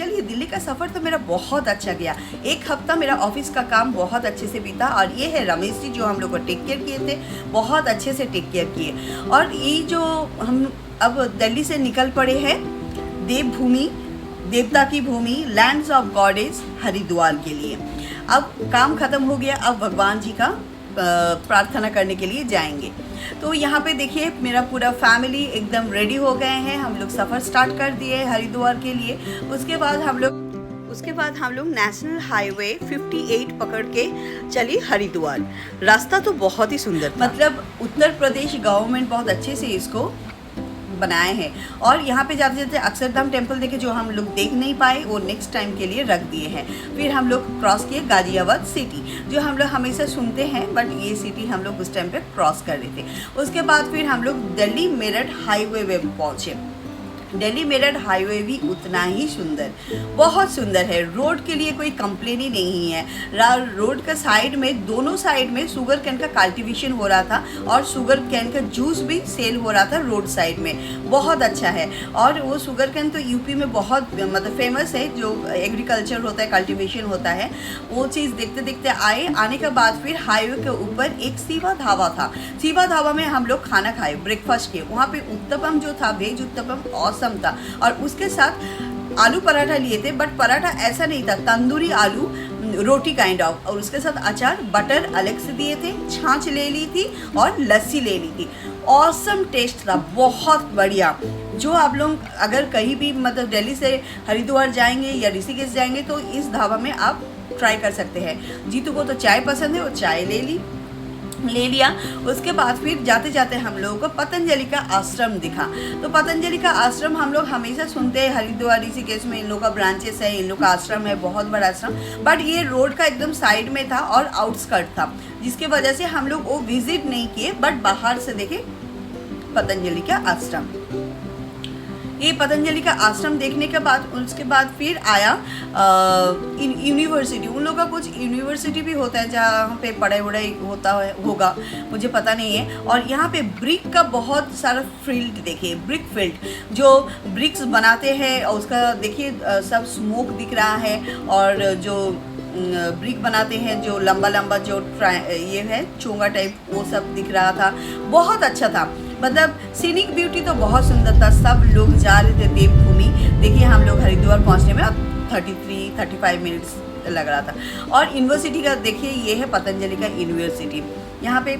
चलिए, दिल्ली का सफ़र तो मेरा बहुत अच्छा गया। एक हफ्ता मेरा ऑफिस का काम बहुत अच्छे से बीता। और ये है रमेश जी जो हम लोग को टेक केयर किए थे, बहुत अच्छे से टेक केयर किए। और ये जो हम अब दिल्ली से निकल पड़े हैं देवभूमि, देवता की भूमि, लैंड्स ऑफ गॉडेस हरिद्वार के लिए। अब काम ख़त्म हो गया, अब भगवान जी का प्रार्थना करने के लिए जाएंगे। तो यहाँ पे देखिए मेरा पूरा फैमिली एकदम रेडी हो गए हैं। हम लोग सफ़र स्टार्ट कर दिए हरिद्वार के लिए। उसके बाद हम लोग नेशनल हाईवे 58 पकड़ के चली हरिद्वार। रास्ता तो बहुत ही सुंदर था, मतलब उत्तर प्रदेश गवर्नमेंट बहुत अच्छे से इसको बनाए हैं। और यहाँ पे जाते जाते अक्षरधाम टेम्पल देखे, जो हम लोग देख नहीं पाए वो नेक्स्ट टाइम के लिए रख दिए हैं। फिर हम लोग क्रॉस किए गाजियाबाद सिटी, जो हम लोग हमेशा सुनते हैं, बट ये सिटी हम लोग उस टाइम पे क्रॉस कर रहे थे। उसके बाद फिर हम लोग दिल्ली मेरठ हाईवे में पहुँचे। दिल्ली मेरठ हाईवे भी उतना ही सुंदर, बहुत सुंदर है। रोड के लिए कोई कंप्लेन ही नहीं है। रोड का साइड में, दोनों साइड में शुगर कैन का कल्टीवेशन हो रहा था और शुगर कैन का जूस भी सेल हो रहा था रोड साइड में, बहुत अच्छा है। और वो शुगर कैन तो यूपी में बहुत मतलब फेमस है, जो एग्रीकल्चर होता है, कल्टीवेशन होता है। वो चीज़ देखते देखते आने के बाद फिर हाईवे के ऊपर एक शिवा ढाबा था। शिवा ढाबा में हम लोग खाना खाए, ब्रेकफास्ट किए। वहाँ पे उत्तपम जो था, वेज उत्तपम ऑसम था। और उसके साथ आलू पराठा लिए थे, बट पराठा ऐसा नहीं था, तंदूरी आलू रोटी काइंड ऑफ। और उसके साथ अचार, बटर अलग से दिए थे, छाछ ले ली थी और लस्सी ले ली थी। ऑसम टेस्ट था, बहुत बढ़िया। जो आप लोग अगर कहीं भी मतलब दिल्ली से हरिद्वार जाएंगे या ऋषिकेश जाएंगे तो इस ढाबा में आप ट्राई कर सकते हैं। जीतू को तो चाय पसंद है, वो चाय ले लिया। उसके बाद फिर जाते जाते हम लोगों को पतंजलि का आश्रम दिखा। तो पतंजलि का आश्रम हम लोग हमेशा सुनते हैं, हरिद्वार ऋषिकेश में इन लोग का ब्रांचेस है, इन लोग का आश्रम है, बहुत बड़ा आश्रम। बट ये रोड का एकदम साइड में था और आउटस्कर्ट था, जिसकी वजह से हम लोग वो विजिट नहीं किए, बट बाहर से देखे पतंजलि का आश्रम। ये पतंजलि का आश्रम देखने के बाद उसके बाद फिर आया यूनिवर्सिटी। उन लोगों का कुछ यूनिवर्सिटी भी होता है जहाँ पे पढ़ाई वढ़ाई होगा, मुझे पता नहीं है। और यहाँ पे ब्रिक का बहुत सारा फील्ड देखिए, ब्रिक फील्ड जो ब्रिक्स बनाते हैं, और उसका देखिए सब स्मोक दिख रहा है। और जो ब्रिक बनाते हैं, जो लंबा लंबा जो ये है चोंगा टाइप, वो सब दिख रहा था, बहुत अच्छा था। मतलब सीनिक ब्यूटी तो बहुत सुंदर था। सब लोग जा रहे थे देवभूमि। देखिए हम लोग हरिद्वार पहुंचने में 33-35 मिनट्स लग रहा था। और यूनिवर्सिटी का देखिए, ये है पतंजलि का यूनिवर्सिटी। यहाँ पे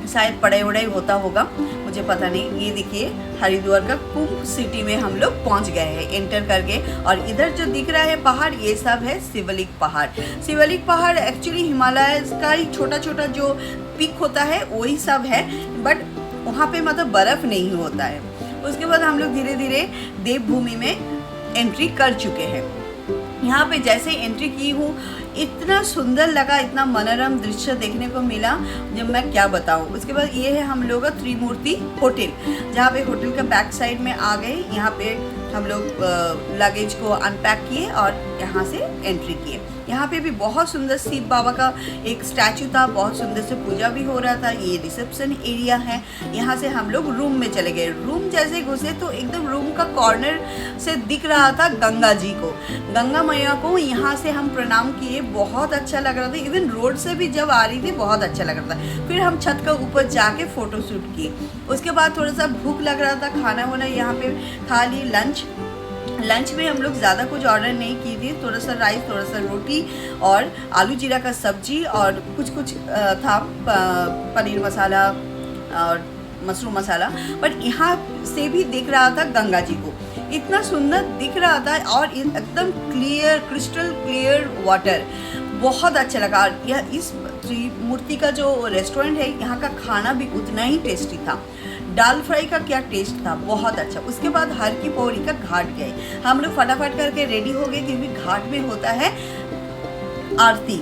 शायद पढ़ाई वढ़ाई होता होगा, मुझे पता नहीं। ये देखिए हरिद्वार का कुंभ सिटी में हम लोग पहुंच गए हैं एंटर करके। और इधर जो दिख रहा है पहाड़, ये सब है शिवलिक पहाड़। शिवलिक पहाड़ एक्चुअली हिमालय का ही छोटा छोटा जो पीक होता है वही सब है, बट वहाँ पे मतलब बर्फ़ नहीं होता है। उसके बाद हम लोग धीरे धीरे देवभूमि में एंट्री कर चुके हैं। यहाँ पे जैसे एंट्री की हूँ, इतना सुंदर लगा, इतना मनोरम दृश्य देखने को मिला, जब मैं क्या बताऊँ। उसके बाद ये है हम लोग का त्रिमूर्ति होटल, जहाँ पे होटल का बैक साइड में आ गए। यहाँ पे हम लोग लगेज को अनपैक किए और यहाँ से एंट्री किए। यहाँ पे भी बहुत सुंदर शिव बाबा का एक स्टैचू था, बहुत सुंदर से पूजा भी हो रहा था। ये रिसेप्शन एरिया है। यहाँ से हम लोग रूम में चले गए। रूम जैसे घुसे तो एकदम रूम का कॉर्नर से दिख रहा था गंगा जी को, गंगा मैया को। यहाँ से हम प्रणाम किए, बहुत अच्छा लग रहा था। इवन रोड से भी जब आ रही थी बहुत अच्छा लग रहा था। फिर हम छत का ऊपर जाके फ़ोटो शूट किए। उसके बाद थोड़ा सा भूख लग रहा था, खाना वाना यहाँ पे खा ली। लंच में हम लोग ज़्यादा कुछ ऑर्डर नहीं की थी, थोड़ा सा राइस, थोड़ा सा रोटी और आलू जीरा का सब्जी और कुछ था, पनीर मसाला और मशरूम मसाला। बट यहाँ से भी दिख रहा था गंगा जी को, इतना सुंदर दिख रहा था। और एकदम क्लियर, क्रिस्टल क्लियर वाटर, बहुत अच्छा लगा। यह इस त्रिमूर्ति का जो रेस्टोरेंट है, यहाँ का खाना भी उतना ही टेस्टी था। दाल फ्राई का क्या टेस्ट था, बहुत अच्छा। उसके बाद हर की पौड़ी का घाट गए। हम लोग फटाफट करके रेडी हो गए, क्योंकि घाट में होता है आरती।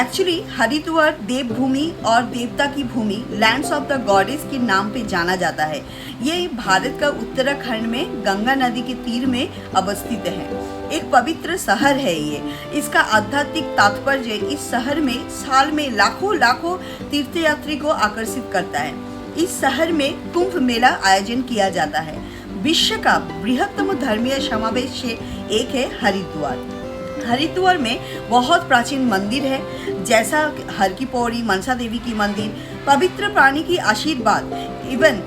एक्चुअली हरिद्वार देवभूमि और देवता की भूमि, लैंड्स ऑफ द गॉडेस के नाम पे जाना जाता है। ये भारत का उत्तराखंड में गंगा नदी के तीर में अवस्थित है। एक पवित्र शहर है ये। इसका आध्यात्मिक तात्पर्य इस शहर में साल में लाखों तीर्थयात्री को आकर्षित करता है। इस शहर में कुंभ मेला आयोजन किया जाता है। विश्व का बृहत्तम धर्मीय समावेश से एक है हरिद्वार। हरिद्वार में बहुत प्राचीन मंदिर है, जैसा हर की पौड़ी, मनसा देवी की मंदिर, पवित्र प्राणी की आशीर्वाद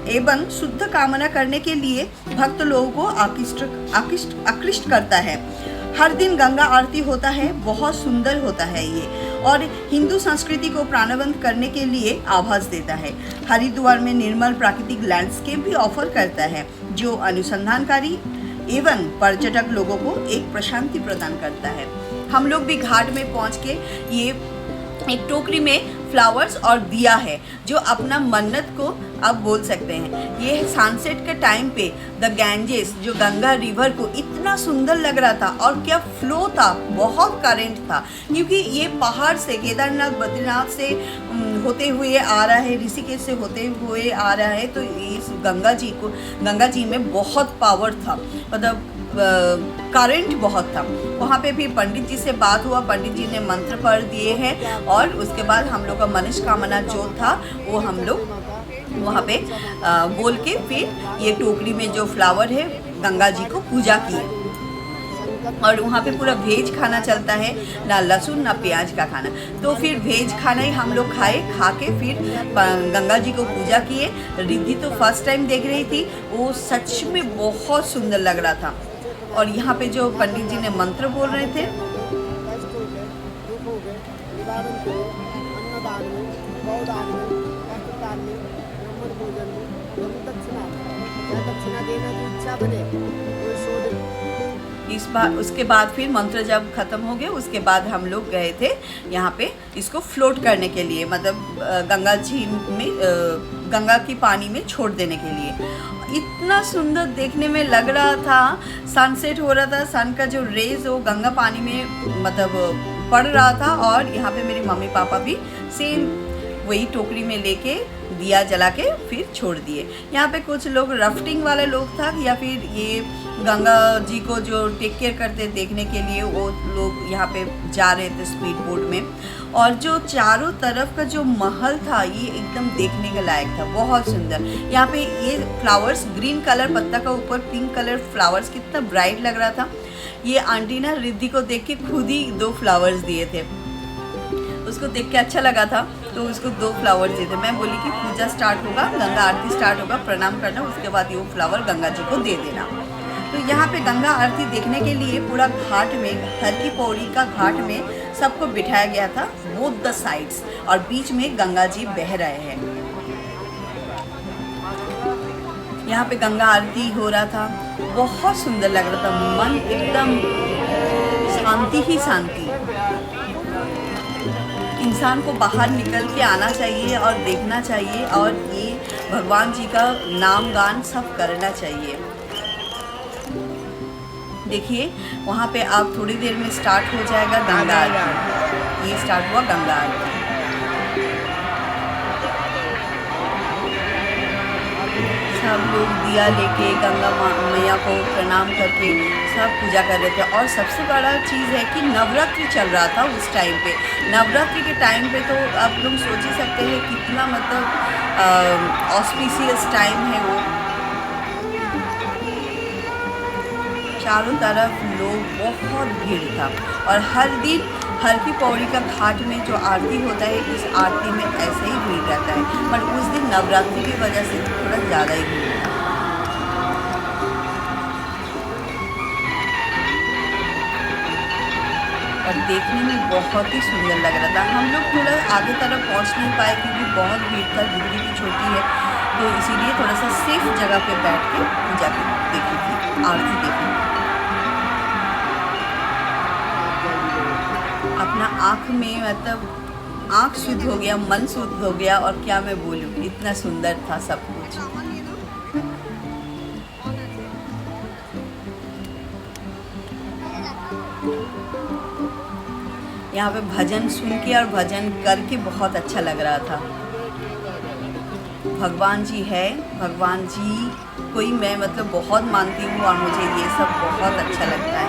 एवं शुद्ध कामना करने के लिए भक्त लोगों को आकृष्ट करता है। हर दिन गंगा आरती होता है, बहुत सुंदर होता है ये, और हिंदू संस्कृति को प्राणवंत करने के लिए आभास देता है। हरिद्वार में निर्मल प्राकृतिक लैंडस्केप भी ऑफर करता है, जो अनुसंधानकारी एवं पर्यटक लोगों को एक प्रशांति प्रदान करता है। हम लोग भी घाट में पहुंच के ये एक टोकरी में फ्लावर्स और दिया है, जो अपना मन्नत को आप बोल सकते हैं। ये सनसेट के टाइम पे द गैंजेस, जो गंगा रिवर को इतना सुंदर लग रहा था, और क्या फ्लो था, बहुत करंट था, क्योंकि ये पहाड़ से केदारनाथ बद्रीनाथ से होते हुए आ रहा है, ऋषिकेश से होते हुए आ रहा है, तो इस गंगा जी में बहुत पावर था, मतलब करंट बहुत था। वहाँ पे फिर पंडित जी से बात हुआ, पंडित जी ने मंत्र पढ़ दिए हैं, और उसके बाद हम लोग का मनोकामना जो था वो हम लोग वहाँ पे बोल के फिर ये टोकरी में जो फ्लावर है गंगा जी को पूजा किए। और वहाँ पे पूरा वेज खाना चलता है, ना लहसुन ना प्याज का खाना, तो फिर वेज खाना ही हम लोग खा के फिर गंगा जी को पूजा किए। रिद्धि तो फर्स्ट टाइम देख रही थी, वो सच में बहुत सुंदर लग रहा था। और यहाँ पे जो पंडित जी ने मंत्र बोल रहे थे, इस बार उसके बाद फिर मंत्र जब ख़त्म हो गए, उसके बाद हम लोग गए थे यहाँ पे इसको फ्लोट करने के लिए, मतलब गंगा जी में गंगा की पानी में छोड़ देने के लिए। इतना सुंदर देखने में लग रहा था, सनसेट हो रहा था, सन का जो रेज वो गंगा पानी में मतलब पड़ रहा था। और यहाँ पे मेरी मम्मी पापा भी सेम वही टोकरी में लेके दिया जला के फिर छोड़ दिए। यहाँ पे कुछ लोग राफ्टिंग वाले लोग था, या फिर ये गंगा जी को जो टेक केयर करते देखने के लिए वो लोग यहाँ पे जा रहे थे स्पीड बोट में। और जो चारों तरफ का जो महल था ये एकदम देखने के लायक था, बहुत सुंदर। यहाँ पे ये फ्लावर्स ग्रीन कलर पत्ता का ऊपर पिंक कलर फ्लावर्स कितना ब्राइट लग रहा था। ये आंटी ना रिद्धि को देख के खुद ही 2 फ्लावर्स दिए थे, उसको देख के अच्छा लगा था तो उसको 2 फ्लावर्स दिए थे। मैं बोली कि पूजा स्टार्ट होगा, गंगा आरती स्टार्ट होगा, प्रणाम करना, उसके बाद ये फ्लावर गंगा जी को दे देना। तो यहाँ पे गंगा आरती देखने के लिए पूरा घाट में, हर की पौड़ी का घाट में सबको बिठाया गया था, बोथ द साइड्स, और बीच में गंगा जी बह रहे हैं। यहाँ पे गंगा आरती हो रहा था, बहुत सुंदर लग रहा था, मन एकदम शांति ही शांति। इंसान को बाहर निकल के आना चाहिए और देखना चाहिए, और ये भगवान जी का नाम गान सब करना चाहिए। देखिए वहाँ पे आप थोड़ी देर में स्टार्ट हो जाएगा गंगा आरती। ये स्टार्ट हुआ गंगा आरती। सब लोग दिया लेके गंगा मैया को प्रणाम करके सब पूजा कर रहे थे। और सबसे बड़ा चीज़ है कि नवरात्रि चल रहा था उस टाइम पे। नवरात्रि के टाइम पे तो आप लोग सोच ही सकते हैं कितना मतलब ऑस्पिशियस टाइम है वो। चारों तरफ लोग, बहुत भीड़ था। और हर दिन हर की पौड़ी का घाट में जो आरती होता है, इस आरती में ऐसे ही भीड़ रहता है, पर उस दिन नवरात्रि की वजह से थोड़ा ज़्यादा ही भीड़ था। और देखने में बहुत ही सुंदर लग रहा था। हम लोग थोड़ा आगे तरफ पहुंच नहीं पाए क्योंकि बहुत भीड़ था, गिरगी भी छोटी है, तो इसीलिए थोड़ा सा सेफ जगह पे बैठ के पूजा देखी थी, आरती देखी। अपना आँख में मतलब आँख शुद्ध हो गया, मन शुद्ध हो गया, और क्या मैं बोलूँ, इतना सुंदर था सब कुछ। यहाँ पे भजन सुन के और भजन करके बहुत अच्छा लग रहा था। भगवान जी है, भगवान जी को ही मैं मतलब बहुत मानती हूँ, और मुझे ये सब बहुत अच्छा लगता है।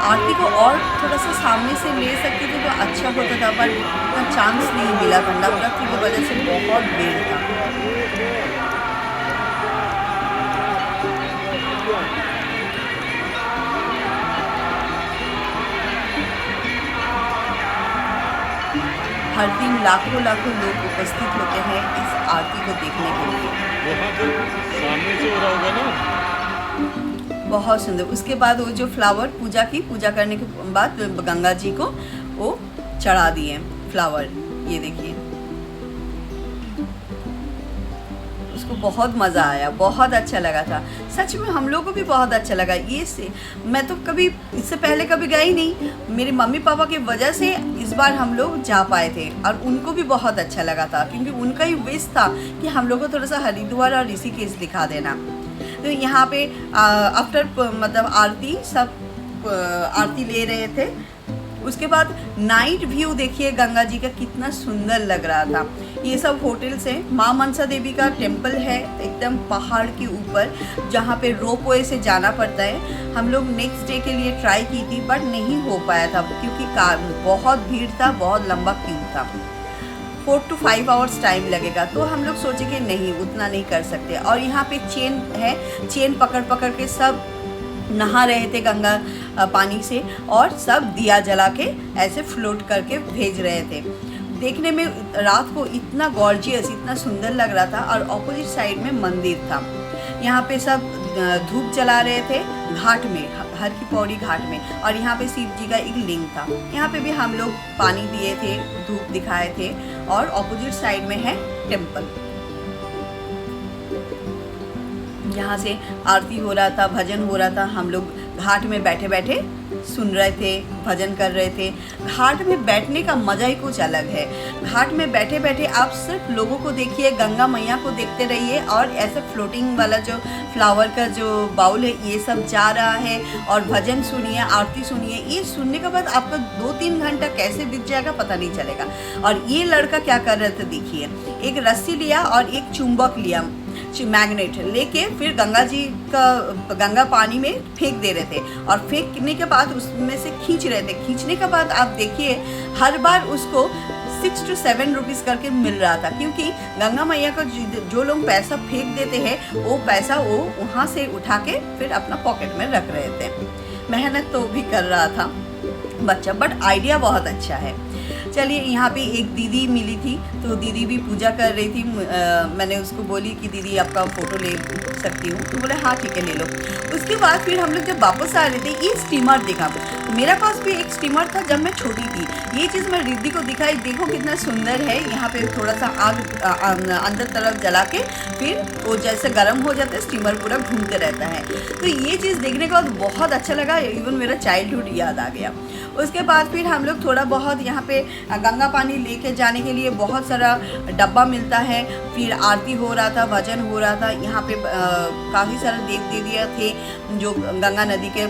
आरती को और थोड़ा सा सामने से ले सकते थे तो अच्छा होता था, पर उतना चांस नहीं मिला था, नवरात्रि की वजह से बहुत भीड़ था। हर दिन लाखों लाखों लोग उपस्थित होते हैं इस आरती को देखने के लिए। वहाँ पे सामने से हो रहा होगा ना। बहुत सुंदर। उसके बाद वो जो फ्लावर पूजा करने के बाद गंगा जी को वो चढ़ा दिए फ्लावर, ये देखिए। उसको बहुत मज़ा आया, बहुत अच्छा लगा था। सच में हम लोगों को भी बहुत अच्छा लगा। ये से मैं तो कभी इससे पहले कभी गई नहीं, मेरे मम्मी पापा की वजह से इस बार हम लोग जा पाए थे और उनको भी बहुत अच्छा लगा था, क्योंकि उनका ही विश था कि हम लोग को थोड़ा सा हरिद्वार और ऋषिकेश दिखा देना। तो यहाँ पे आफ्टर मतलब आरती सब आरती ले रहे थे। उसके बाद नाइट व्यू देखिए गंगा जी का कितना सुंदर लग रहा था। ये सब होटल्स हैं। माँ मनसा देवी का टेम्पल है एकदम पहाड़ के ऊपर, जहाँ पे रोपवे से जाना पड़ता है। हम लोग नेक्स्ट डे के लिए ट्राई की थी बट नहीं हो पाया था, क्योंकि बहुत भीड़ था, बहुत लंबा क्यू था। 4 to 5 आवर्स टाइम लगेगा, तो हम लोग सोचे कि नहीं, उतना नहीं कर सकते। और यहाँ पे चेन है, चेन पकड़ के सब नहा रहे थे गंगा पानी से, और सब दिया जला के ऐसे फ्लोट करके भेज रहे थे। देखने में रात को इतना गॉर्जियस, इतना सुंदर लग रहा था। और ऑपोजिट साइड में मंदिर था। यहाँ पे सब धूप जला रहे थे घाट में, हर की पौड़ी घाट में। और यहाँ पे शिव जी का एक लिंग था। यहाँ पे भी हम लोग पानी दिए थे, धूप दिखाए थे। और ऑपोजिट साइड में है टेम्पल। यहाँ से आरती हो रहा था, भजन हो रहा था। हम लोग घाट में बैठे बैठे सुन रहे थे, भजन कर रहे थे। घाट में बैठने का मज़ा ही कुछ अलग है। घाट में बैठे बैठे आप सिर्फ लोगों को देखिए, गंगा मैया को देखते रहिए, और ऐसे फ्लोटिंग वाला जो फ्लावर का जो बाउल है ये सब जा रहा है, और भजन सुनिए, आरती सुनिए। ये सुनने के बाद आपका 2-3 घंटा कैसे बीत जाएगा पता नहीं चलेगा। और ये लड़का क्या कर रहे थे देखिए, एक रस्सी लिया और एक चुंबक लिया, मैग्नेट लेके फिर गंगा पानी में फेंक दे रहे थे। और फेंकने के बाद उसमें से खींच रहे थे। खींचने के बाद आप देखिए हर बार उसको 6 to 7 रुपीज़ करके मिल रहा था, क्योंकि गंगा मैया को जो लोग पैसा फेंक देते हैं वो पैसा वो वहाँ से उठा के फिर अपना पॉकेट में रख रहे थे। मेहनत तो भी कर रहा था बच्चा, बट आइडिया बहुत अच्छा है। चलिए, यहाँ पे एक दीदी मिली थी, तो दीदी भी पूजा कर रही थी। मैंने उसको बोली कि दीदी आपका फ़ोटो ले सकती हूँ, तो बोले हाँ ठीक है ले लो। उसके बाद फिर हम लोग जब वापस आ रहे थे, ये स्टीमर देखा। मेरा पास भी एक स्टीमर था जब मैं छोटी थी। ये चीज़ मैं रिद्धि को दिखाई, देखो कितना सुंदर है। यहाँ पे थोड़ा सा आग अंदर तरफ जला के फिर वो जैसे गर्म हो जाता है, स्टीमर पूरा घूमते रहता है। तो ये चीज़ देखने के बाद बहुत अच्छा लगा, इवन मेरा चाइल्डहुड याद आ गया। उसके बाद फिर हम लोग थोड़ा बहुत यहाँ पे गंगा पानी लेके जाने के लिए बहुत सारा डब्बा मिलता है। फिर आरती हो रहा था, भजन हो रहा था। यहाँ पे काफ़ी सारे देव देवियाँ थे जो गंगा नदी के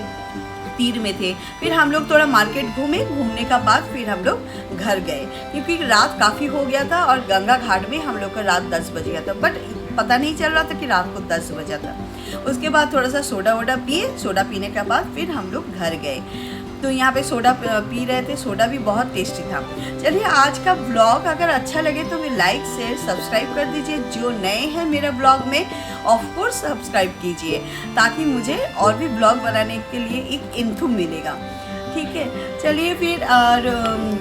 तीर में थे। फिर हम लोग थोड़ा मार्केट घूमने का बाद फिर हम लोग घर गए, क्योंकि रात काफ़ी हो गया था और गंगा घाट में हम लोग का रात 10 बज गया था, बट पता नहीं चल रहा था कि रात को 10 बजा था। उसके बाद थोड़ा सा सोडा वोडा पिए, सोडा पीने के बाद फिर हम लोग घर गए। तो यहाँ पे सोडा पी रहे थे, सोडा भी बहुत टेस्टी था। चलिए, आज का ब्लॉग अगर अच्छा लगे तो मैं लाइक शेयर सब्सक्राइब कर दीजिए। जो नए हैं मेरा ब्लॉग में ऑफ कोर्स सब्सक्राइब कीजिए, ताकि मुझे और भी ब्लॉग बनाने के लिए एक इंथुम मिलेगा। ठीक है, चलिए फिर। और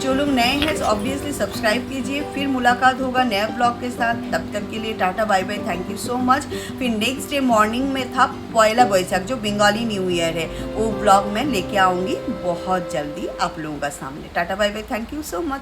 जो लोग नए हैं ऑब्वियसली सब्सक्राइब कीजिए। फिर मुलाकात होगा नया ब्लॉग के साथ। तब तक के लिए tata bye bye, thank you so much. फिर नेक्स्ट डे मॉर्निंग में था पहला बैसाख, जो बंगाली न्यू ईयर है, वो ब्लॉग मैं लेके आऊँगी बहुत जल्दी आप लोगों का सामने। Tata bye bye, thank you so much.